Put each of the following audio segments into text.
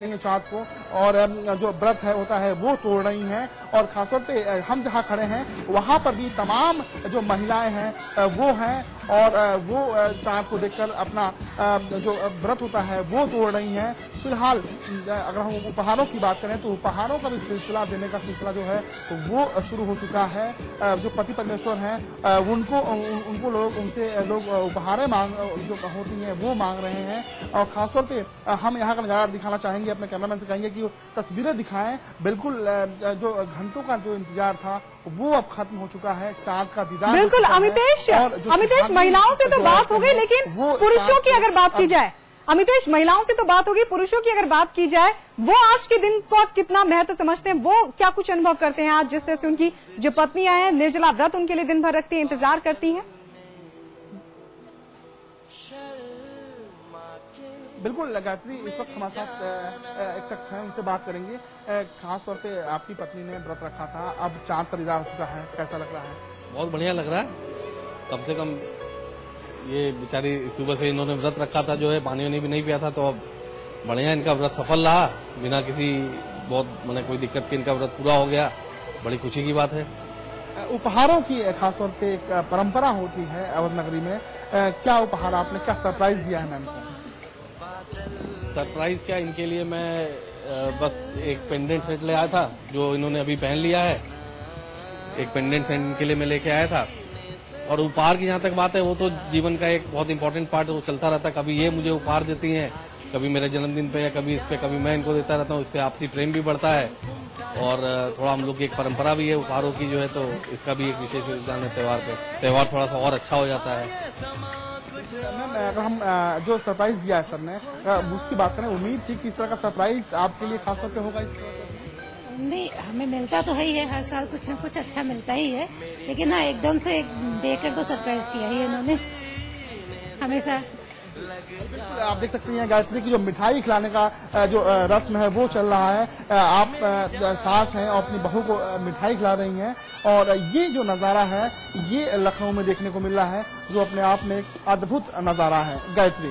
चाँद को और जो व्रत है होता है वो तोड़ रही हैं। और खासतौर पे हम जहाँ खड़े हैं वहां पर भी तमाम जो महिलाएं हैं वो हैं और वो चाँद को देखकर अपना जो व्रत होता है वो तोड़ रही हैं। फिलहाल अगर हम उपहारों की बात करें तो उपहारों का भी सिलसिला देने का सिलसिला जो है वो शुरू हो चुका है। जो पति परमेश्वर हैं उनको लोग उनसे लोग उपहारें मांग जो होती हैं वो मांग रहे हैं। और खासतौर पे हम यहाँ का नजारा दिखाना चाहेंगे, अपने कैमरामैन से कहेंगे कि तस्वीरें दिखाएं। बिल्कुल जो घंटों का जो इंतजार था वो अब खत्म हो चुका है। चाँद का दीदार बिल्कुल। अमितेश महिलाओं से तो बात हो गई, लेकिन पुरुषों की अगर बात की जाए, अमितेश महिलाओं से तो बात होगी, पुरुषों की अगर बात की जाए, वो आज के दिन को कितना महत्व समझते हैं, वो क्या कुछ अनुभव करते हैं आज जिस तरह से उनकी जो पत्नियां हैं निर्जला व्रत उनके लिए दिन भर रखती हैं, इंतजार करती हैं? बिल्कुल गायत्री, इस वक्त हमारे साथ एक शख्स हैं, उनसे बात करेंगे। खास तौर पे आपकी पत्नी ने व्रत रखा था, अब चाँद का दीदार हो चुका है, कैसा लग रहा है? बहुत बढ़िया लग रहा है। कम से कम ये बेचारी सुबह से इन्होंने व्रत रखा था, जो है पानी वानी भी नहीं पिया था, तो अब बढ़िया इनका व्रत सफल रहा, बिना किसी बहुत मैंने कोई दिक्कत के इनका व्रत पूरा हो गया। बड़ी खुशी की बात है। उपहारों की खासतौर पे एक परंपरा होती है अवध नगरी में, क्या उपहार आपने, क्या सरप्राइज दिया है मैम को? सरप्राइज क्या, इनके लिए मैं बस एक पेंडेंट सेट ले आया था जो इन्होंने अभी पहन लिया है। एक पेंडेंट सेट इनके लिए मैं लेके आया था। और उपहार की जहाँ तक बात है, वो तो जीवन का एक बहुत इंपॉर्टेंट पार्ट है, वो चलता रहता है। कभी ये मुझे उपहार देती हैं, कभी मेरे जन्मदिन पे या कभी इस पे, कभी मैं इनको देता रहता हूँ। इससे आपसी प्रेम भी बढ़ता है और थोड़ा हम लोग की एक परंपरा भी है उपहारों की जो है, तो इसका भी एक विशेष योगदान है त्योहार पे। त्योहार थोड़ा सा और अच्छा हो जाता है। मैम अगर हम जो सरप्राइज दिया है सर ने, उसकी बात करें, उम्मीद थी कि इस तरह का सरप्राइज आपके लिए खासतौर पे होगा? नहीं, हमें मिलता तो ही है, हर साल कुछ न कुछ अच्छा मिलता ही है, लेकिन हाँ एकदम से देकर तो सरप्राइज किया ही इन्होंने हमेशा। आप देख सकती हैं गायत्री की जो मिठाई खिलाने का जो रस्म है वो चल रहा है। आप सास हैं और अपनी बहू को मिठाई खिला रही हैं और ये जो नज़ारा है ये लखनऊ में देखने को मिल रहा है, जो अपने आप में एक अद्भुत नज़ारा है। गायत्री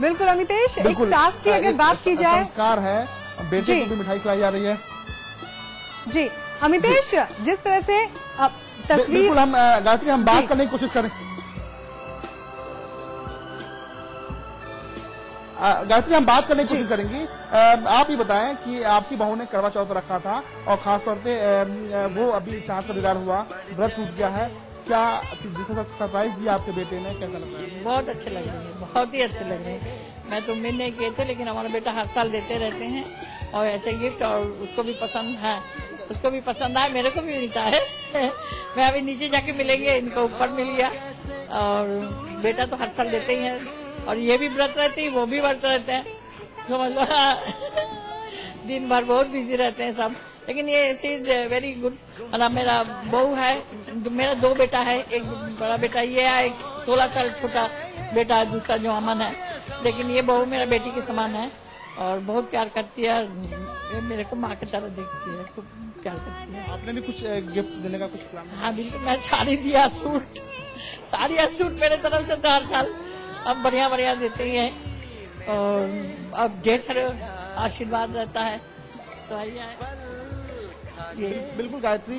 बिल्कुल अमितेश, एक सास की अगर बात की जाए, संस्कार है, बेटे को भी मिठाई खिलाई जा रही है। जी अमितेश, जिस तरह से तस्वीर, बिल्कुल हम गायत्री हम बात करने की कोशिश करें। गायत्री हम बात करने की कोशिश करेंगे। आप ही बताएं कि आपकी बहू ने करवा चौथ रखा था और खासतौर पे वो अभी चाँद का दीदार हुआ, व्रत टूट गया है, क्या जिस तरह सरप्राइज दिया आपके बेटे ने, कैसा लग रहा है? बहुत अच्छे लग रहे हैं, बहुत ही अच्छे लग रहे हैं। मैं तो उम्मीद नहीं किए थे, लेकिन हमारा बेटा हर साल देते रहते हैं और ऐसे गिफ्ट, और उसको भी पसंद है, उसको भी पसंद आया, मेरे को भी मिलता है। मैं अभी नीचे जाके मिलेंगे, इनको ऊपर मिल गया। और बेटा तो हर साल देते ही है और ये भी व्रत रहते हैं, वो भी व्रत रहते हैं, तो मतलब दिन भर बहुत बिजी रहते हैं सब। लेकिन ये इज वेरी गुड। मतलब मेरा बहू है, मेरा दो बेटा है, एक बड़ा बेटा ये है, एक 16 साल छोटा बेटा है, दूसरा जो अमन है। लेकिन ये बहू मेरा बेटी के समान है और बहुत प्यार करती है, ये मेरे को माँ की तरह देखती है, खूब प्यार करती है। आपने भी कुछ गिफ्ट देने का कुछ प्लान? हाँ बिल्कुल, मैं साड़ी दिया, सूट, साड़ी और सूट मेरे तरफ से तो हर साल अब बढ़िया बढ़िया देते ही हैं और अब ढेर सारे आशीर्वाद रहता है, तो ये बिल्कुल गायत्री,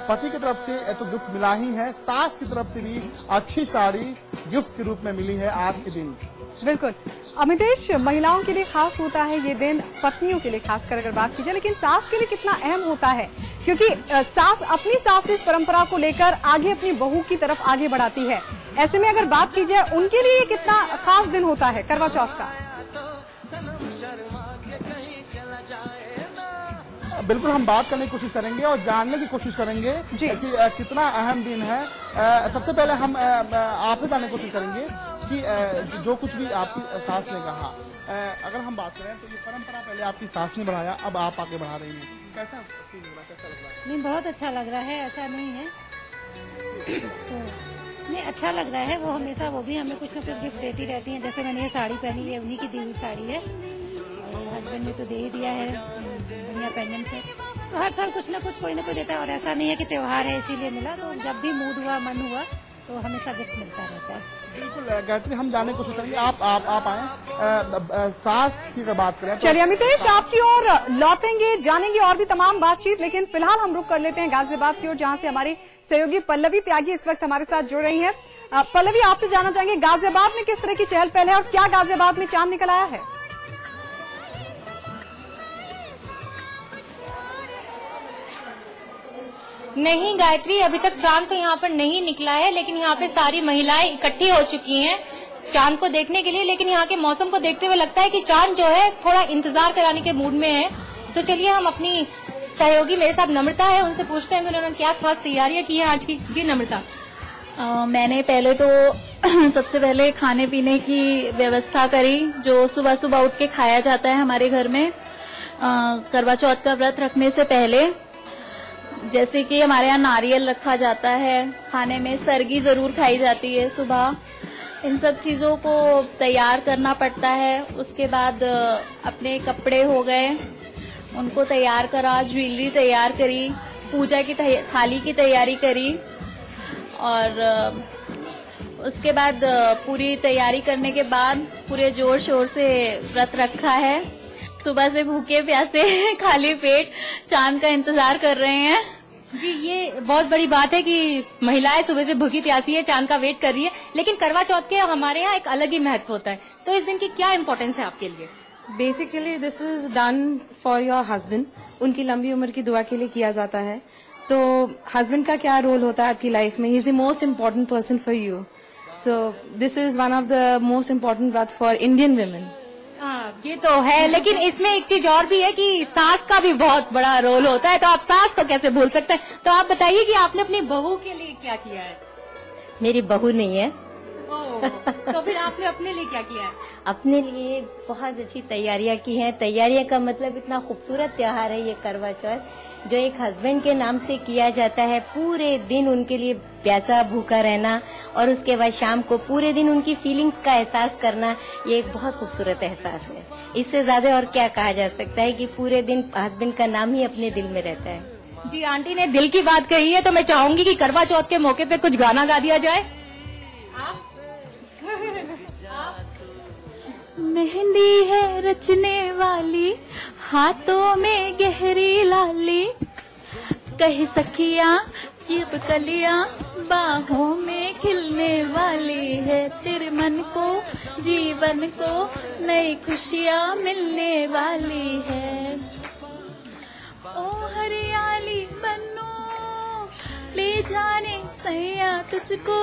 पति की तरफ से तो गिफ्ट मिला ही है, सास की तरफ से भी अच्छी साड़ी गिफ्ट के रूप में मिली है आज के दिन। बिल्कुल अमितेश, महिलाओं के लिए खास होता है ये दिन, पत्नियों के लिए खासकर अगर बात की जाए, लेकिन सास के लिए कितना अहम होता है, क्योंकि सास अपनी सास इस परंपरा को लेकर आगे अपनी बहू की तरफ आगे बढ़ाती है। ऐसे में अगर बात की जाए उनके लिए कितना खास दिन होता है करवा चौथ का? बिल्कुल हम बात करने की कोशिश करेंगे और जानने की कोशिश करेंगे कि कितना अहम दिन है। सबसे पहले हम आपसे जानने की कोशिश करेंगे कि जो कुछ भी आपकी सास ने कहा, अगर हम बात करें तो ये परंपरा पहले आपकी सास ने बढ़ाया, अब आप आगे बढ़ा रही हैं, कैसा फील हो रहा है, कैसा लग रहा है? नहीं, बहुत अच्छा लग रहा है, ऐसा नहीं है तो नहीं, अच्छा लग रहा है। वो हमेशा वो भी हमें कुछ न कुछ गिफ्ट देती रहती हैं। जैसे मैंने ये साड़ी पहनी है, उन्हीं की दी हुई साड़ी है और हस्बैंड ने तो दे ही दिया है बढ़िया पेंडेंट से। तो हर साल कुछ न कुछ कोई ना कोई देता है और ऐसा नहीं है कि त्योहार है इसीलिए मिला, तो जब भी मूड हुआ, मन हुआ तो हमेशा गिफ्ट मिलता रहता है। बिल्कुल गायत्री, हम जानने की कोशिश करेंगे, आप आए सास की अगर बात करें तो चलिए अमितेश, आपकी ओर लौटेंगे, जानेंगे और भी तमाम बातचीत, लेकिन फिलहाल हम रुक कर लेते हैं गाजियाबाद की ओर, जहां से हमारी सहयोगी पल्लवी त्यागी इस वक्त हमारे साथ जुड़ रही हैं। पल्लवी, आपसे जानना चाहेंगे गाजियाबाद में किस तरह की चहल पहल है और क्या गाजियाबाद में चांद निकल आया है? नहीं गायत्री, अभी तक चांद तो यहाँ पर नहीं निकला है, लेकिन यहाँ पे सारी महिलाएं इकट्ठी हो चुकी हैं चांद को देखने के लिए। लेकिन यहाँ के मौसम को देखते हुए लगता है कि चांद जो है थोड़ा इंतजार कराने के मूड में है। तो चलिए हम अपनी सहयोगी, मेरे साथ नम्रता है, उनसे पूछते हैं कि उन्होंने क्या खास तैयारियां की हैं आज की। जी नम्रता। मैंने पहले तो सबसे पहले खाने पीने की व्यवस्था करी, जो सुबह सुबह उठ के खाया जाता है हमारे घर में करवा चौथ का व्रत रखने से पहले। जैसे कि हमारे यहाँ नारियल रखा जाता है, खाने में सरगी जरूर खाई जाती है सुबह। इन सब चीजों को तैयार करना पड़ता है। उसके बाद अपने कपड़े हो गए, उनको तैयार करा, ज्वेलरी तैयार करी, पूजा की थाली की तैयारी करी, और उसके बाद पूरी तैयारी करने के बाद पूरे जोर शोर से व्रत रखा है। सुबह से भूखे प्यासे खाली पेट चांद का इंतजार कर रहे हैं। जी, ये बहुत बड़ी बात है कि महिलाएं सुबह से भूखी प्यासी है, चांद का वेट कर रही है। लेकिन करवा चौथ के हमारे यहाँ एक अलग ही महत्व होता है, तो इस दिन की क्या इम्पोर्टेंस है आपके लिए? Basically this is done for your husband. उनकी लंबी उम्र की दुआ के लिए किया जाता है। तो हस्बैंड का क्या रोल होता है आपकी लाइफ में? He is the most important person for you. So this is one of the most important व्रत फॉर इंडियन वुमेन। ये तो है, लेकिन इसमें एक चीज और भी है कि सास का भी बहुत बड़ा रोल होता है, तो आप सास को कैसे भूल सकते हैं? तो आप बताइए कि आपने अपनी बहू के लिए क्या किया है? मेरी बहू नहीं है। तो फिर आपने अपने लिए क्या किया है? अपने लिए बहुत अच्छी तैयारियां की हैं। तैयारियां का मतलब इतना खूबसूरत त्योहार है ये करवा चौथ, जो एक हस्बैंड के नाम से किया जाता है। पूरे दिन उनके लिए प्यासा भूखा रहना और उसके बाद शाम को पूरे दिन उनकी फीलिंग्स का एहसास करना, ये एक बहुत खूबसूरत एहसास है। इससे ज्यादा और क्या कहा जा सकता है कि पूरे दिन हस्बैंड का नाम ही अपने दिल में रहता है। जी, आंटी ने दिल की बात कही है, तो मैं चाहूंगी कि करवा चौथ के मौके पे कुछ गाना गा दिया जाए। मेहंदी है रचने वाली, हाथों में गहरी लाली, कह सखियां ये कलियां बाहों में खिलने वाली है। तेरे मन को जीवन को नई खुशियां मिलने वाली है। ओ हरियाली बनो ले जाने सैया तुझको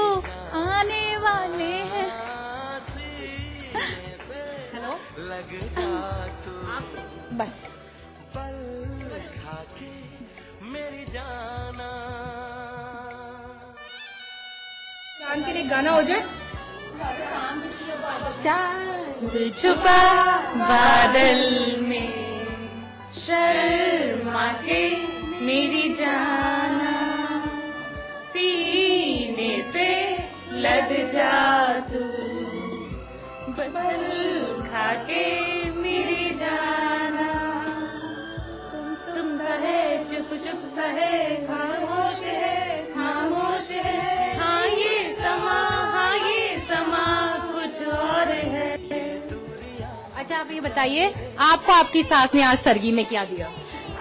आने वाले हैं। हेलो, बस चांद के लिए गाना हो जाए। चांद छुपा बादल में, शर्मा के मेरी जाना, सीने से लग जा तू, बल खा के मेरी जाना। तुम सहे चुप चुप सहे, खामोश है, हाँ ये समा कुछ और है। अच्छा, आप ये बताइए, आपको आपकी सास ने आज सरगी में क्या दिया?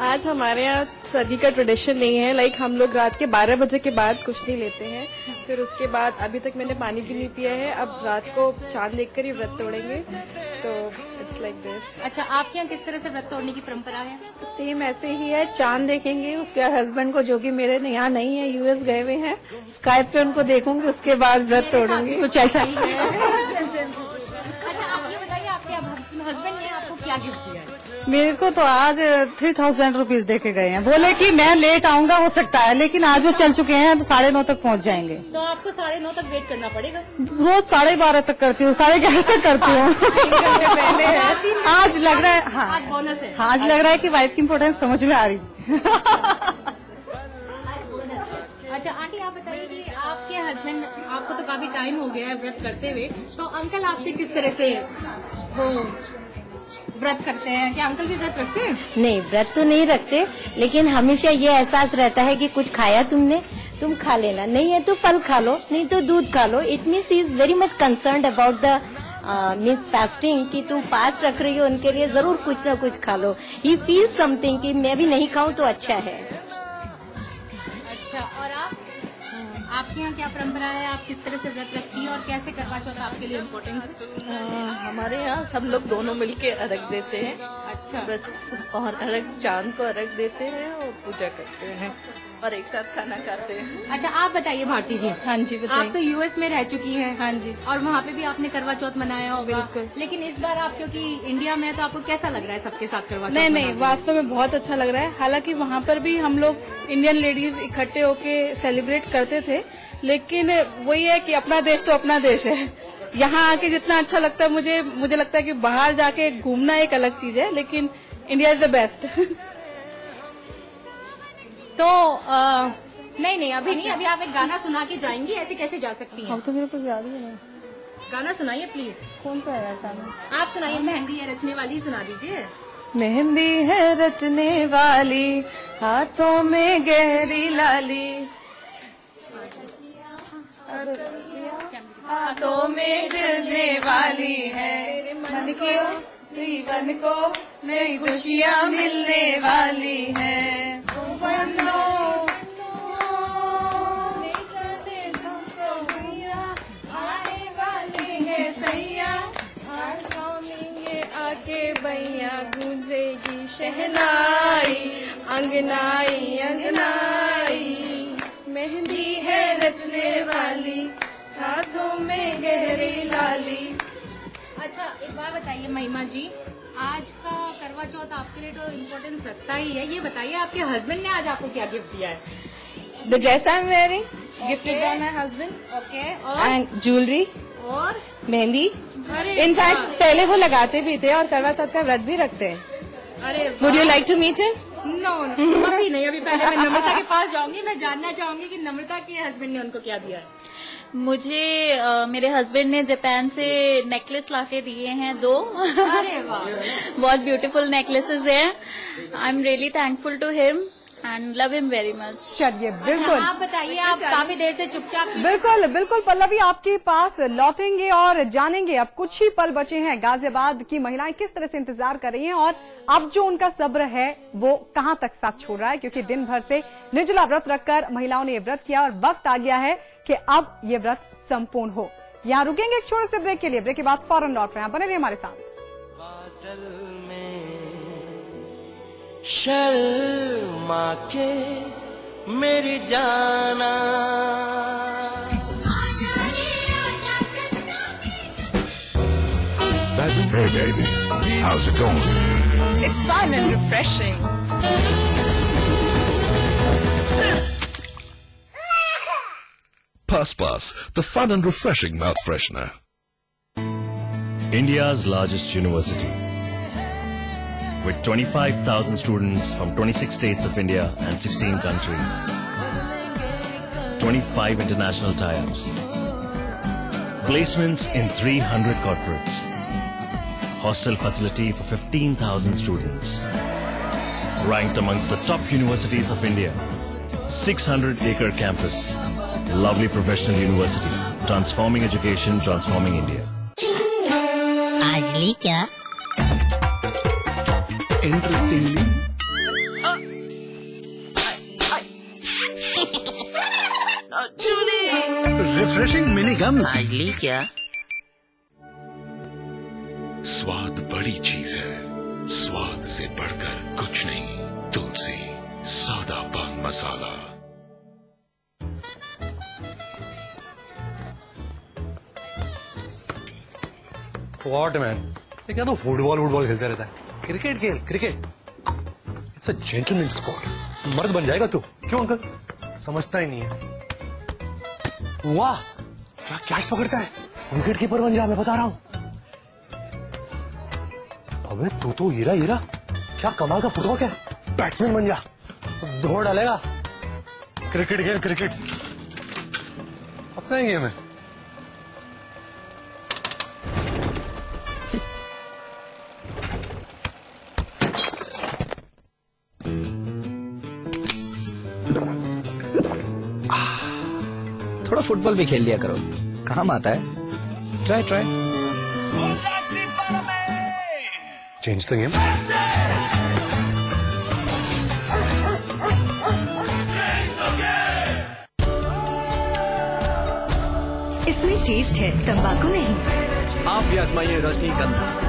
आज हमारे यहाँ सर्दी का ट्रेडिशन नहीं है। लाइक हम लोग रात के 12 बजे के बाद कुछ नहीं लेते हैं। फिर उसके बाद अभी तक मैंने पानी भी नहीं पिया है। अब रात को चांद देखकर ही व्रत तोड़ेंगे, तो इट्स लाइक दिस। अच्छा, आपके यहाँ किस तरह से व्रत तोड़ने की परंपरा है? सेम ऐसे ही है, चांद देखेंगे, उसके हस्बैंड को, जो कि मेरे यहाँ नहीं है, यूएस गए हुए हैं, स्काइप पे उनको देखूंगी, उसके बाद व्रत तोड़ूंगी। कुछ ऐसा ही है। अच्छा, आप ये बताइए, आपके हस्बैंड ने आपको क्या गिफ्ट दिया है? मेरे को तो आज 3000 रुपीज दे के गए हैं। बोले कि मैं लेट आऊंगा, हो सकता है, लेकिन आज वो चल चुके हैं, तो 9:30 तक पहुंच जाएंगे। तो आपको 9:30 तक वेट करना पड़ेगा? रोज 12:30 तक करती हूँ, 11:30 तक करती हूँ। पहले आज लग रहा है, हाँ, आज बोनस है। आज लग रहा है कि वाइफ की इम्पोर्टेंस समझ में आ रही। अच्छा आंटी, आप बताइए कि आपके हस्बैंड, आपको तो काफी टाइम हो गया है व्रत करते हुए, तो अंकल आपसे किस तरह से वो व्रत करते हैं? क्या अंकल भी व्रत रखते हैं? नहीं, व्रत तो नहीं रखते, लेकिन हमेशा ये एहसास रहता है कि कुछ खाया तुमने तुम खा लेना, नहीं है तो फल खा लो, नहीं तो दूध खा लो। It means he is very much concerned about the means fasting, कि तुम फास्ट रख रही हो, उनके लिए जरूर कुछ ना कुछ खा लो। ही फील समथिंग कि मैं भी नहीं खाऊं तो अच्छा है। अच्छा, और आपके यहाँ क्या परंपरा है? आप किस तरह से व्रत रखती है और कैसे करवा चौथ आपके लिए इम्पोर्टेंस है? हमारे यहाँ सब लोग दोनों मिलके अर्घ देते हैं। अच्छा, बस, और अर्घ, चांद को अर्घ देते हैं और पूजा करते हैं और एक साथ खाना खाते हैं। अच्छा, आप बताइए भारती जी। हाँ जी, बताइए। आप तो यूएस में रह चुकी हैं। हाँ जी। और वहाँ पे भी आपने करवा चौथ मनाया होगा। बिल्कुल। लेकिन इस बार आप क्योंकि इंडिया में, तो आपको कैसा लग रहा है सबके साथ करवा चौथ? नहीं, वास्तव में बहुत अच्छा लग रहा है। हालांकि वहाँ पर भी हम लोग इंडियन लेडीज इकट्ठे होके सेलिब्रेट करते थे, लेकिन वही है कि अपना देश तो अपना देश है। यहाँ आके जितना अच्छा लगता है मुझे लगता है कि बाहर जाके घूमना एक अलग चीज है, लेकिन इंडिया इज द बेस्ट। तो नहीं, अभी नहीं, अभी आप एक गाना सुना के जाएंगी, ऐसे कैसे जा सकती हैं? अब तो मेरे को याद ही नहीं। गाना सुनाइए प्लीज। कौन सा है गाना? आप सुनाइए। मेहंदी है रचने वाली सुना दीजिए। मेहंदी है रचने वाली, हाथों में गहरी लाली, हाथों में गिरने वाली है, मन को जीवन को नई खुशियाँ मिलने वाली है। आने वाली है सैया, आके बैया गूंजेगी शहनाई, अंगनाई अंगनाई, मेहंदी है रचने वाली, हाथों में गहरी लाली। अच्छा, एक बात बताइए महिमा जी, आज का करवा चौथ आपके लिए तो इम्पोर्टेंस रखता ही है। ये बताइए आपके हस्बैंड ने आज आपको क्या गिफ्ट दिया है? The dress I am wearing, gifted bye my husband, okay, and jewellery और मेहंदी। अरे इनफैक्ट पहले वो लगाते भी थे और करवा चौथ का व्रत भी रखते हैं। अरे, would you like to meet him? No, अभी नहीं, अभी पहले मैं नम्रता के पास जाऊंगी। मैं जानना चाहूंगी कि नम्रता के हस्बैंड ने उनको क्या दिया है। मुझे मेरे हस्बैंड ने जापान से नेकलेस लाके दिए हैं 2। अरे वाह, बहुत ब्यूटीफुल नेकलेसेस हैं। I am really thankful to him and love him very much. चलिए, बिल्कुल। आप बताइए, आप काफी देर से चुपचाप। बिल्कुल पल्लवी, आपके पास लौटेंगे और जानेंगे। अब कुछ ही पल बचे हैं। गाजियाबाद की महिलाएं किस तरह से इंतजार कर रही हैं और अब जो उनका सब्र है वो कहां तक साथ छोड़ रहा है, क्योंकि दिन भर से निर्जला व्रत रखकर महिलाओं ने ये व्रत किया और वक्त आ गया है कि अब ये व्रत संपूर्ण हो। यहाँ रुकेंगे एक छोटे से ब्रेक के लिए। ब्रेक के बाद फौरन लौट रहे हैं, बने रहिए हमारे साथ। शर्मा के मेरी जाना, Hey baby, how's it going? It's fun and refreshing. Puss Puss, the fun and refreshing mouth freshener. India's largest university, with 25,000 students from 26 states of India and 16 countries. 25 international tie-ups. Placements in 300 corporates. Hostel facility for 15,000 students. Ranked amongst the top universities of India. 600-acre campus. Lovely professional university. Transforming education, transforming India. आज ली क्या? Interestingly, refreshing mini gums. आज ली क्या? स्वाद बड़ी चीज है, स्वाद से बढ़कर कुछ नहीं। तुलसी, सादा पान मसाला। व्हाट मैन, ये क्या तो फुटबॉल खेलते रहता है। क्रिकेट खेल, cricket it's a gentleman sport. मर्द बन जाएगा तू। क्यों अंकल? समझता ही नहीं है। वाह, क्या कैच पकड़ता है। विकेट कीपर बन जा, मैं बता रहा हूं। अबे तू तो हीरा, क्या कमाल का फुटबॉल है। बैट्समैन बन जा, दौड़ डालेगा। क्रिकेट खेल, क्रिकेट अपना ही गेम है। थोड़ा फुटबॉल भी खेल लिया करो, काम आता है। Try change the game. इसमें टेस्ट है, तंबाकू नहीं। आप भी आजमाइए रजनीगंधा।